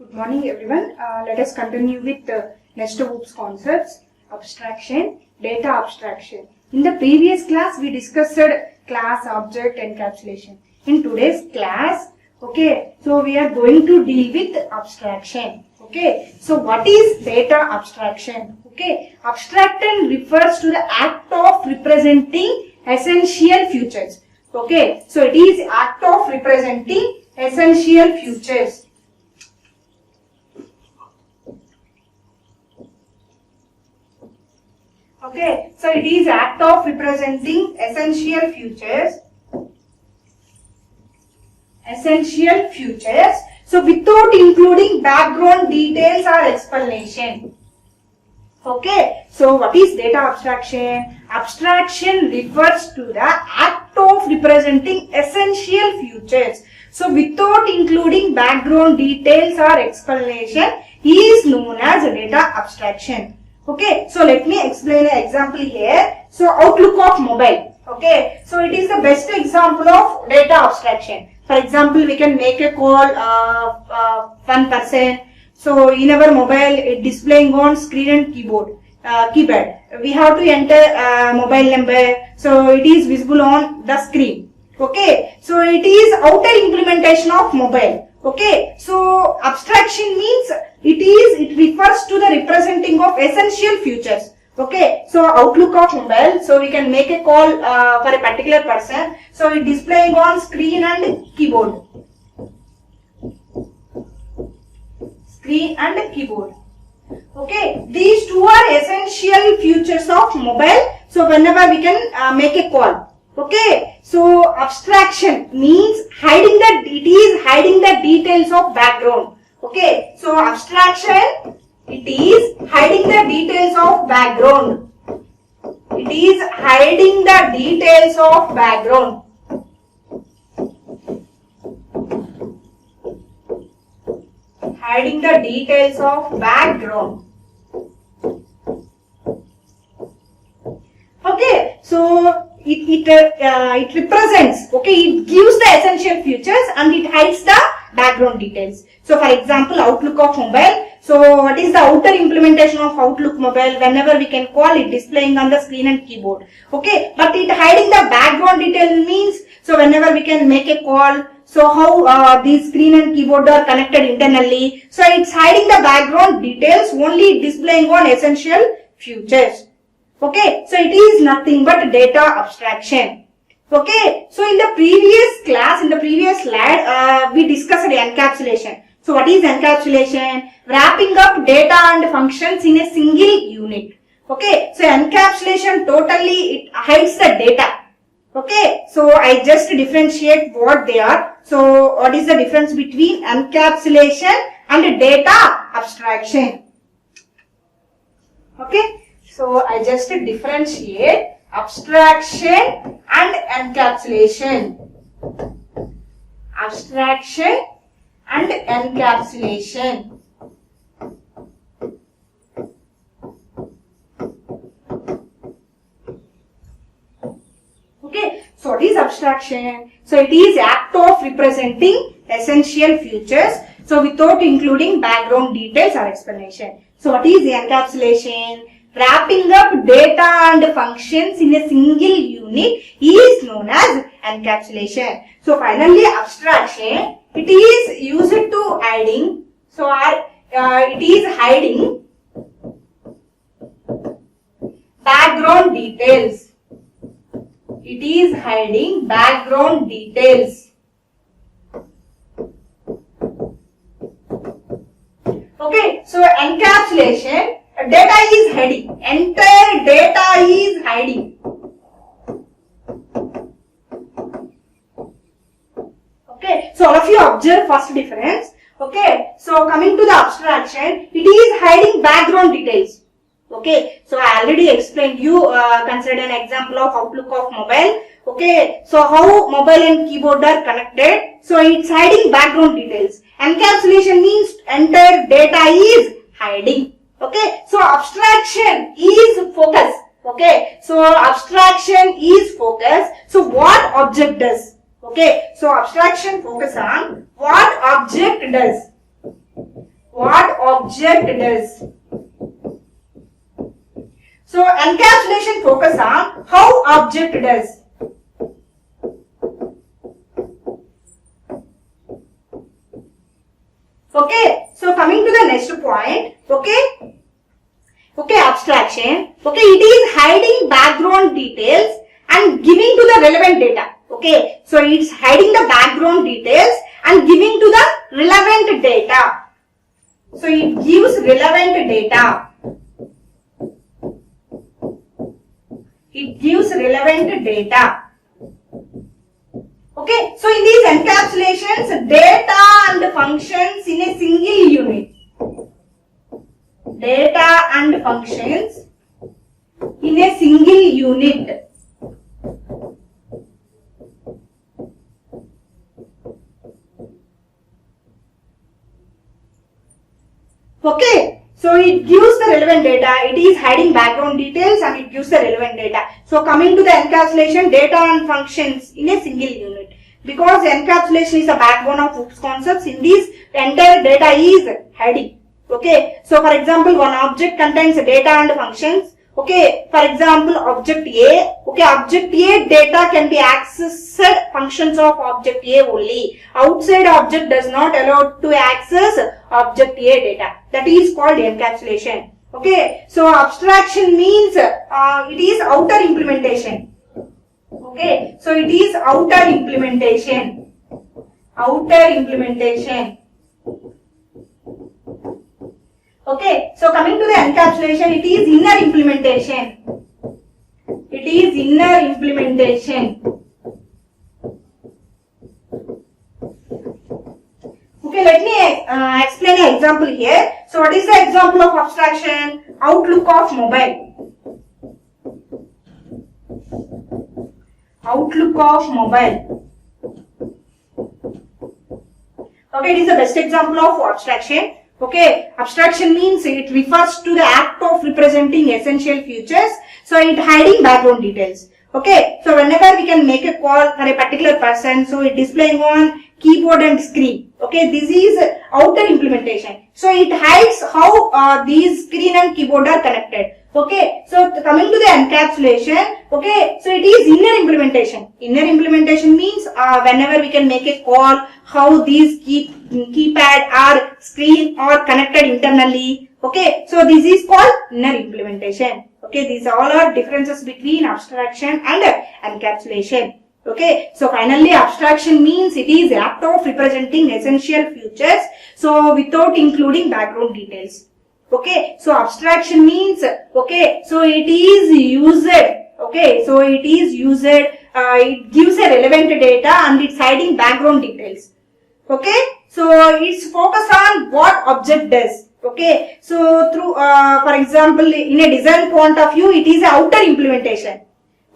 Good morning everyone. Let us continue with Nestor Hoops concepts, abstraction, data abstraction. In the previous class we discussed class, object, encapsulation. In today's class, so we are going to deal with abstraction. So what is data abstraction? Abstraction refers to the act of representing essential features. So it is act of representing essential features. So it is act of representing essential features. So without including background details or explanation. So what is data abstraction? Abstraction refers to the act of representing essential features. So without including background details or explanation is known as data abstraction. So let me explain an example here. So outlook of mobile. So it is the best example of data abstraction. For example, we can make a call one person. So in our mobile, it displaying on screen and keyboard. We have to enter mobile number. So it is visible on the screen. So it is outer implementation of mobile. So abstraction means it refers to the representing of essential features. So outlook of mobile, so we can make a call for a particular person. So it displaying on screen and keyboard. These two are essential features of mobile. So whenever we can make a call. So abstraction means it is hiding the details of background. So abstraction, it is hiding the details of background. It is hiding the details of background. Hiding the details of background. So it represents, it gives the essential features and it hides the background details. So for example, outlook of mobile. So what is the outer implementation of outlook mobile? Whenever we can call it displaying on the screen and keyboard. But it hiding the background detail means, so whenever we can make a call, so how the screen and keyboard are connected internally. So it's hiding the background details, only displaying on essential features. So it is nothing but data abstraction. So in the previous class, in the previous slide, we discussed encapsulation. So what is encapsulation? Wrapping up data and functions in a single unit. So encapsulation totally it hides the data. So I just differentiate what they are. So what is the difference between encapsulation and data abstraction? So I just differentiate abstraction and encapsulation. Abstraction and encapsulation. So what is abstraction? So it is act of representing essential features, so without including background details or explanation. So what is the encapsulation? Wrapping up data and functions in a single unit is known as encapsulation. So finally, abstraction, it is used to hiding. So it is hiding background details. It is hiding background details. So encapsulation, data is hiding. Entire data is hiding. So all of you observe first difference. So coming to the abstraction, it is hiding background details. So I already explained you, consider an example of outlook of mobile. So how mobile and keyboard are connected. So it's hiding background details. Encapsulation means entire data is hiding. So abstraction is focus. So abstraction is focus. So what object does? So abstraction focus on what object does. What object does. So encapsulation focus on how object does. Okay, so coming to the next point, okay, abstraction, okay, it is hiding background details and giving to the relevant data. Okay, so it's hiding the background details and giving to the relevant data. So it gives relevant data. It gives relevant data. Okay, so in these encapsulations, data and functions in a single unit. Data and functions in a single unit. Okay, so it gives the relevant data, it is hiding background details and it gives the relevant data. So coming to the encapsulation, data and functions in a single unit. Because encapsulation is the backbone of OOPS concepts, in this entire data is hiding. Okay, so for example, one object contains data and functions. Okay, for example, object A. Okay, object A data can be accessed functions of object A only. Outside object does not allow to access object A data. That is called encapsulation. Okay, so abstraction means it is outer implementation. Okay, so it is outer implementation. Outer implementation. Okay, so coming to the encapsulation, it is inner implementation. It is inner implementation. Okay, let me explain an example here. So what is the example of abstraction? Outlook of mobile. Outlook of mobile. Okay, it is the best example of abstraction. Okay, abstraction means it refers to the act of representing essential features. So it hiding background details. Okay, so whenever we can make a call for a particular person, so it displaying on keyboard and screen. Okay, this is outer implementation. So it hides how these screen and keyboard are connected. Okay, so coming to the encapsulation, okay, so it is inner implementation. Inner implementation means whenever we can make a call, how these keypad or screen are connected internally. Okay, so this is called inner implementation. Okay, these all are differences between abstraction and encapsulation. Okay, so finally abstraction means it is act of representing essential features, so without including background details. Okay, so abstraction means, okay, so it is used, okay, so it is used, it gives a relevant data and it's hiding background details. Okay, so it's focused on what object does. Okay, so through, for example, in a design point of view, it is outer implementation.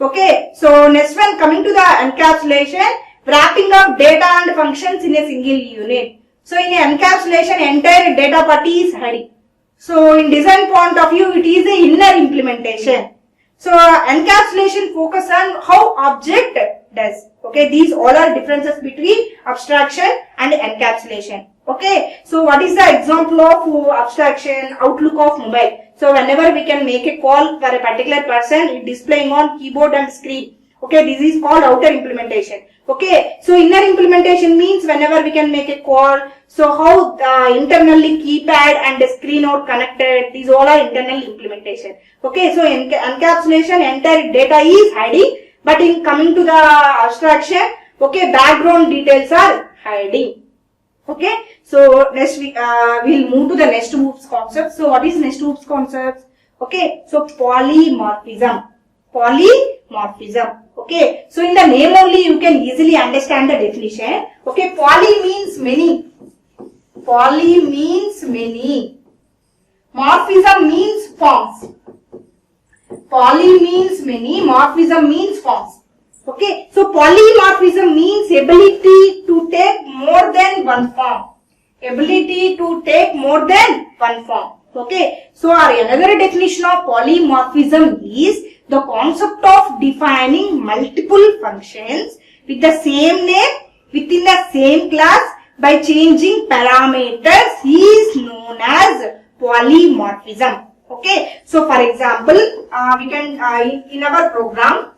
Okay, so next one, coming to the encapsulation, wrapping up data and functions in a single unit. So in a encapsulation, entire data part is hiding. So in design point of view, it is a inner implementation. So encapsulation focus on how object does. Okay, these all are differences between abstraction and encapsulation. Okay, so what is the example of abstraction? Outlook of mobile. So whenever we can make a call for a particular person, it displaying on keyboard and screen. Okay, this is called outer implementation. Okay, so inner implementation means whenever we can make a call, so how internally keypad and the screen are connected, these all are internal implementation. Okay, so encapsulation, entire data is hiding, but in coming to the abstraction, okay, background details are hiding. Okay, so next we will move to the next OOPS concept. So what is next OOPS concept? Okay, so polymorphism. Polymorphism. Okay, so in the name only you can easily understand the definition. Okay, poly means many. Poly means many. Morphism means forms. Poly means many. Morphism means forms. Okay, so polymorphism means ability to take more than one form. Ability to take more than one form. Okay, so another definition of polymorphism is the concept of defining multiple functions with the same name within the same class by changing parameters is known as polymorphism. Okay, so for example, we can in our program,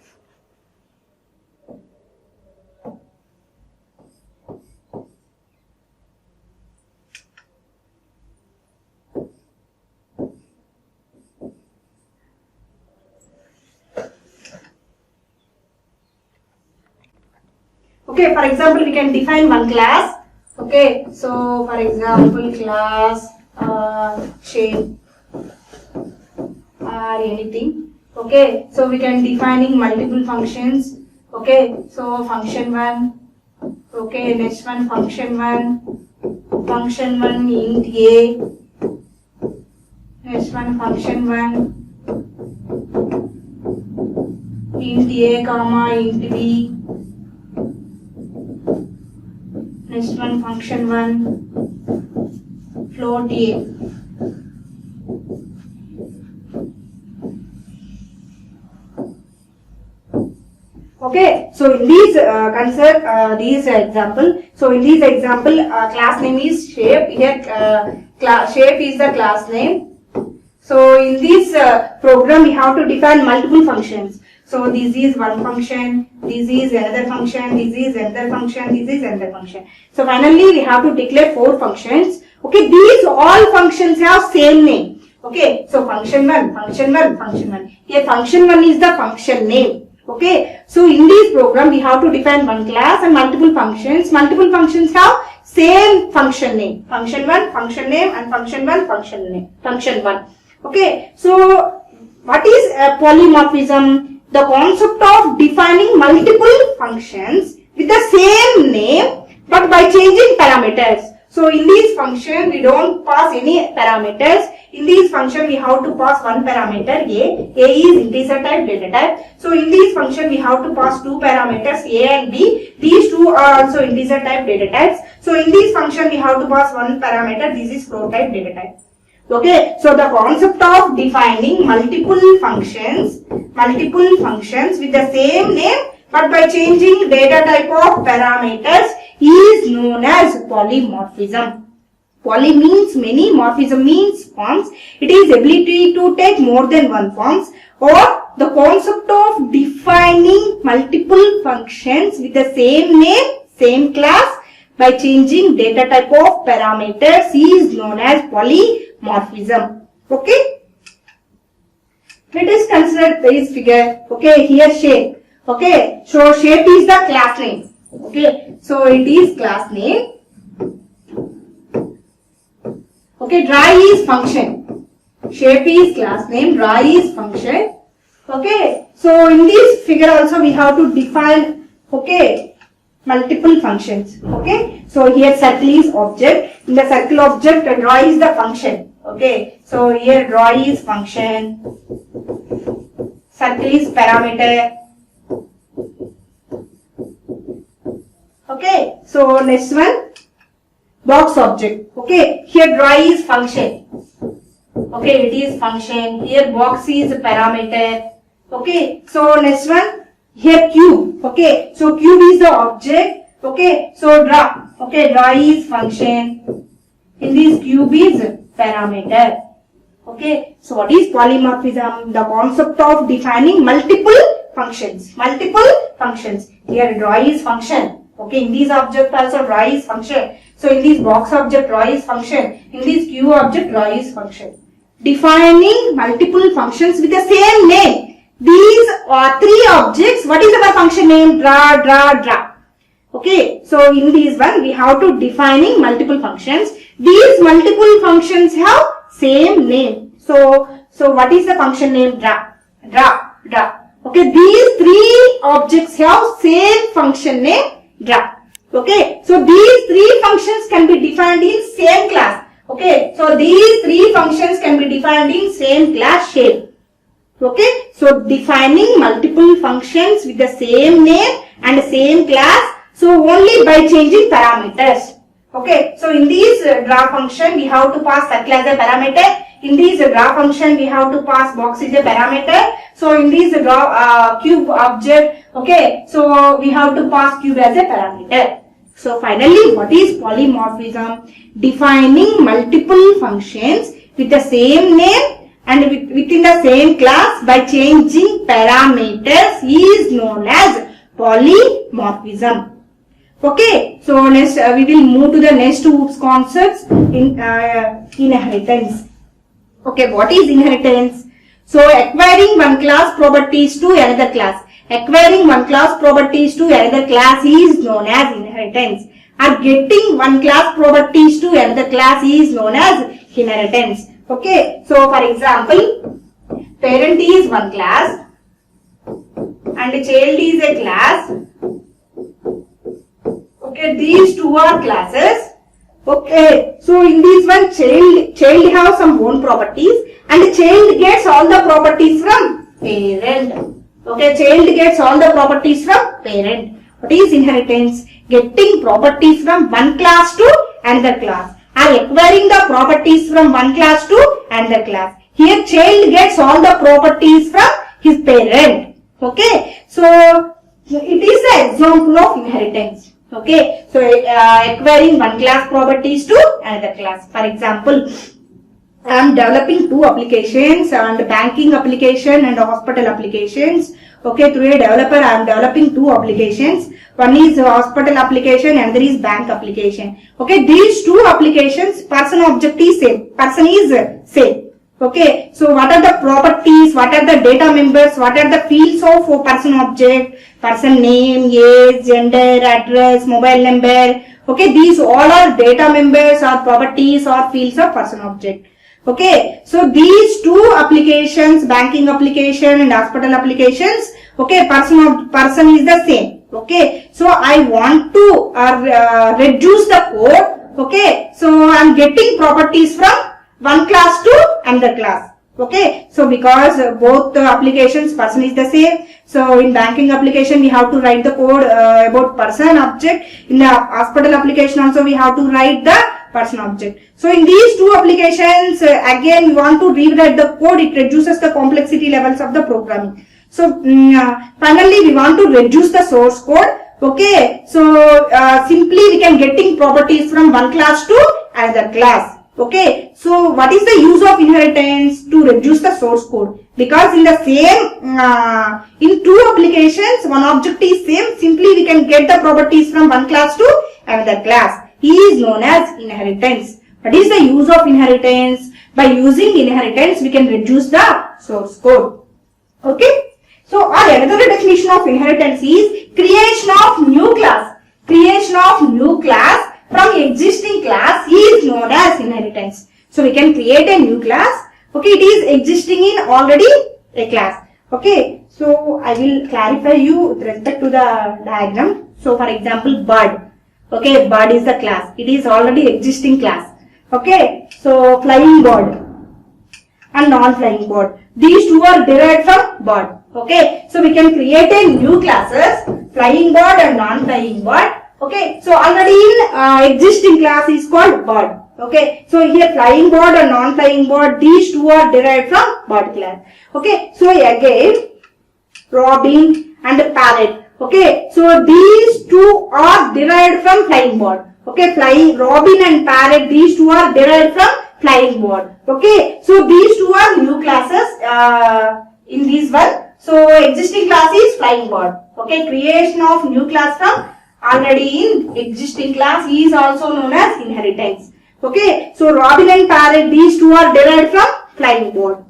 okay, for example, we can define one class. Okay, so for example, class shape or anything. Okay, so we can defining multiple functions. Okay, so function 1. Okay, next one function 1. Function 1 int a. Next one function 1 int a comma int b. Next one function 1 float a. Okay, so in these consider these example. So in this example, class name is shape. Here, shape is the class name. So in this program, we have to define multiple functions. So this is one function, this is another function, this is another function, this is another function. So finally, we have to declare 4 functions. Okay, these all functions have same name. Okay, so function 1, function 1, function 1. Here function 1 is the function name. Okay, so in this program, we have to define one class and multiple functions. Multiple functions have same function name. Function 1, function name, and function 1, function name. Function 1. Okay, so what is polymorphism? The concept of defining multiple functions with the same name but by changing parameters. So in this function, we don't pass any parameters. In this function, we have to pass one parameter a. A is integer type, data type. So in this function, we have to pass 2 parameters a and b. These 2 are also integer type, data types. So in this function, we have to pass one parameter. This is float type, data type. Okay, so the concept of defining multiple functions with the same name but by changing data type of parameters is known as polymorphism. Poly means many, morphism means forms. It is ability to take more than one forms, or the concept of defining multiple functions with the same name, same class by changing data type of parameters is known as polymorphism. Okay. Let us consider this figure. Okay, here shape. Okay, so shape is the class name. Okay, so it is class name. Okay, dry is function. Shape is class name, dry is function. Okay, so in this figure also we have to define, okay, multiple functions. Okay, so here circle is object. In the circle object, dry is the function. Okay, so here dry is function. Circle is parameter. Okay, so next one, box object. Okay, here dry is function. Okay, it is function. Here box is parameter. Okay, so next one, here cube. Okay, so cube is the object. Okay, so draw. Okay, draw is function. In this cube is parameter. Okay, so what is polymorphism? The concept of defining multiple functions. Multiple functions. Here draw is function. Okay, in this object also draw is function. So in this box object draw is function. In this cube object draw is function. Defining multiple functions with the same name. These are 3 objects. What is our function name? Draw, draw, draw. Okay, so in this one we have to defining multiple functions. These multiple functions have same name. So what is the function name? Draw, draw, draw. Okay, these 3 objects have same function name. Draw. Okay, so these 3 functions can be defined in same class. Okay, so these 3 functions can be defined in same class shape. Okay, so defining multiple functions with the same name and same class. So only by changing parameters. Okay, so in this draw function we have to pass circle as a parameter. In this draw function we have to pass box as a parameter. So in this draw cube object, okay, so we have to pass cube as a parameter. So finally, what is polymorphism? Defining multiple functions with the same name and within the same class by changing parameters is known as polymorphism. Okay, so next we will move to the next OOPS concepts in inheritance. Okay, what is inheritance? So acquiring one class properties to another class. Acquiring one class properties to another class is known as inheritance. Or getting one class properties to another class is known as inheritance. Okay, so for example, parent is one class and child is a class. Okay, these two are classes. Okay, so in this one child have some own properties and child gets all the properties from parent. Okay, child gets all the properties from parent. What is inheritance? Getting properties from one class to another class. Or acquiring the properties from one class to another class. Here child gets all the properties from his parent. Okay, so it is the example of inheritance. Okay, so acquiring one class properties to another class. For example, I am developing two applications, and banking application and hospital applications. Okay, through a developer I am developing two applications. One is hospital application and there is bank application. Okay, these two applications, person object is same. Person is same. Okay, so what are the properties, what are the data members, what are the fields of person object, person name, age, gender, address, mobile number. Okay, these all are data members or properties or fields of person object. Okay, so these two applications, banking application and hospital applications, okay, person is the same. Okay, so I want to reduce the code. Okay, so I am getting properties from one class to another class. Okay, so because both the applications person is the same, so in banking application we have to write the code about person object. In the hospital application also we have to write the person object. So in these two applications again we want to rewrite the code. It reduces the complexity levels of the programming. So finally we want to reduce the source code. Okay, so simply we can getting properties from one class to another class. Okay, so what is the use of inheritance? To reduce the source code, because in the same in two applications one object is same, simply we can get the properties from one class to another class. He is known as inheritance. What is the use of inheritance? By using inheritance we can reduce the source code. Okay, so another definition of inheritance is creation of new class. Creation of new class from existing class is known as inheritance. So we can create a new class. Okay, it is existing in already a class. Okay, so I will clarify you with respect to the diagram. So for example, bird. Okay, bird is the class. It is already existing class. Okay, so flying bird and non-flying bird. These two are derived from bird. Okay, so we can create a new classes, flying bird and non-flying bird. Okay, so already in existing class is called bird. Okay, so here flying bird and non-flying bird, these two are derived from bird class. Okay, so again robin and parrot. Okay, so these two are derived from flying bird. Okay, flying robin and parrot, these two are derived from flying bird. Okay, so these two are new classes in this one. So existing class is flying bird. Okay, creation of new class from already in existing class is also known as inheritance. Okay, so robin and parrot, these two are derived from flying bird.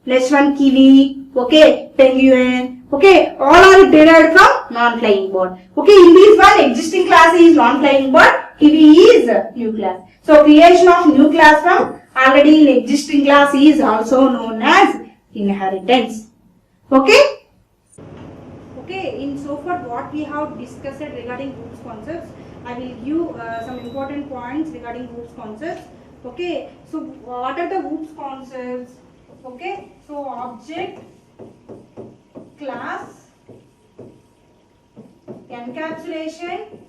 Next one, kiwi. Okay, penguin. Okay, all are derived from non-flying bird. Okay, in this one existing class is non-flying bird, kiwi is new class. So creation of new class from already in existing class is also known as inheritance. Okay. Okay, in so far what we have discussed regarding OOPS concepts, I will give some important points regarding OOPS concepts. Okay, so what are the OOPS concepts? Okay, so object, class, encapsulation,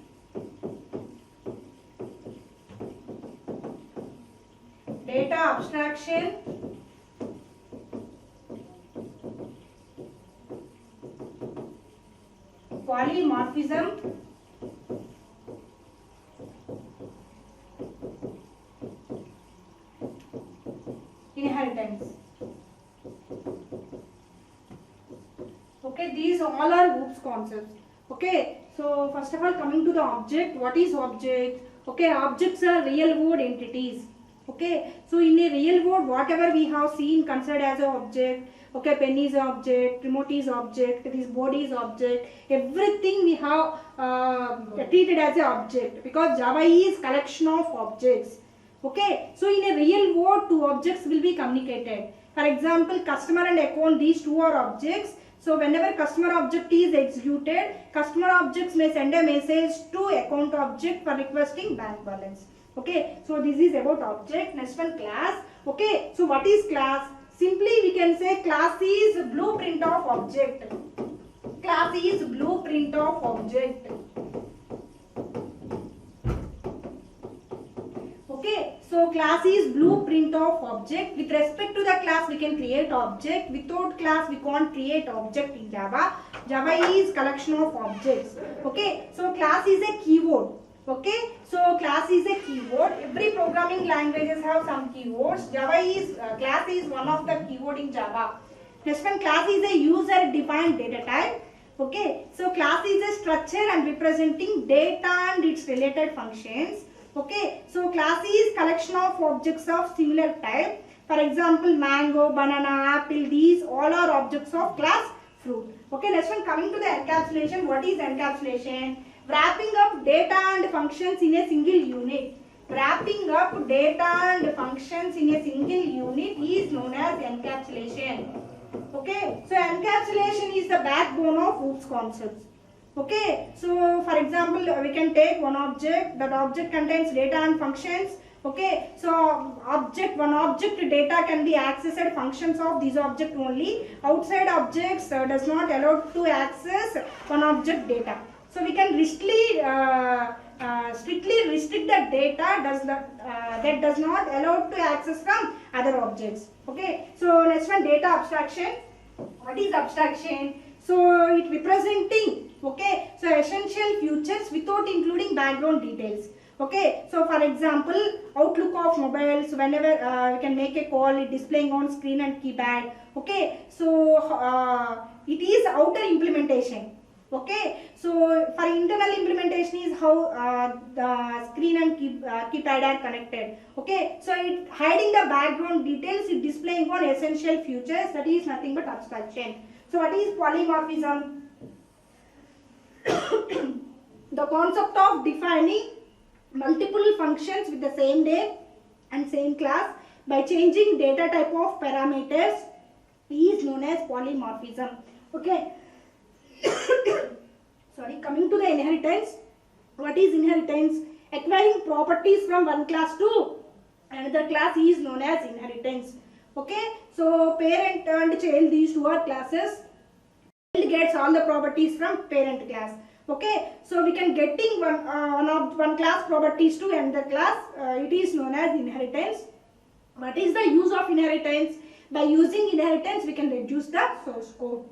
data abstraction, polymorphism, Okay, these all are OOPS concepts. Okay, so first of all, coming to the object, what is object? Okay, objects are real world entities. Okay, so in a real world, whatever we have seen considered as an object, okay, pen is object, remote is object, this board is object, everything we have treated as an object, because Java is collection of objects. Okay, so in a real world, two objects will be communicated. For example, customer and account, these two are objects. So whenever customer object is executed, customer objects may send a message to account object for requesting bank balance. Okay, so this is about object. Next one, class. Okay, so what is class? Simply we can say class is blueprint of object. Class is blueprint of object. Okay, so class is blueprint of object. With respect to the class, we can create object. Without class, we can't create object in Java. Java is collection of objects. Okay, so class is a keyword. Okay, so class is a keyword. Every programming languages have some keywords. Java is class is one of the keyword in Java. Next one, class is a user defined data type. Okay, so class is a structure and representing data and its related functions. Okay, so class is collection of objects of similar type. For example, mango, banana, apple, these all are objects of class fruit. Okay, next one, coming to the encapsulation. What is encapsulation? Wrapping up data and functions in a single unit. Wrapping up data and functions in a single unit is known as encapsulation. Okay, so encapsulation is the backbone of OOPS concepts. Okay, so for example, we can take one object. That object contains data and functions. Okay, so one object data can be accessed functions of this object only. Outside objects does not allow to access one object data. So we can strictly restrict the data that does not allow to access from other objects. Okay, so next one, data abstraction. What is abstraction? So it representing, okay, so essential features without including background details. Okay, so for example, outlook of mobiles, whenever we can make a call, it displaying on screen and keypad. Okay, so it is outer implementation. Okay, so for internal implementation is how the screen and keypad are connected. Okay, so it hiding the background details, it displaying on essential features, that is nothing but abstraction. So what is polymorphism? The concept of defining multiple functions with the same name and same class by changing data type of parameters is known as polymorphism. Okay. Sorry, coming to the inheritance. What is inheritance? Acquiring properties from one class to another class is known as inheritance. Okay, so parent and child, these two are classes. Child gets all the properties from parent class. Okay, so we can getting one class properties to another class. It is known as inheritance. What is the use of inheritance? By using inheritance, we can reduce the source code.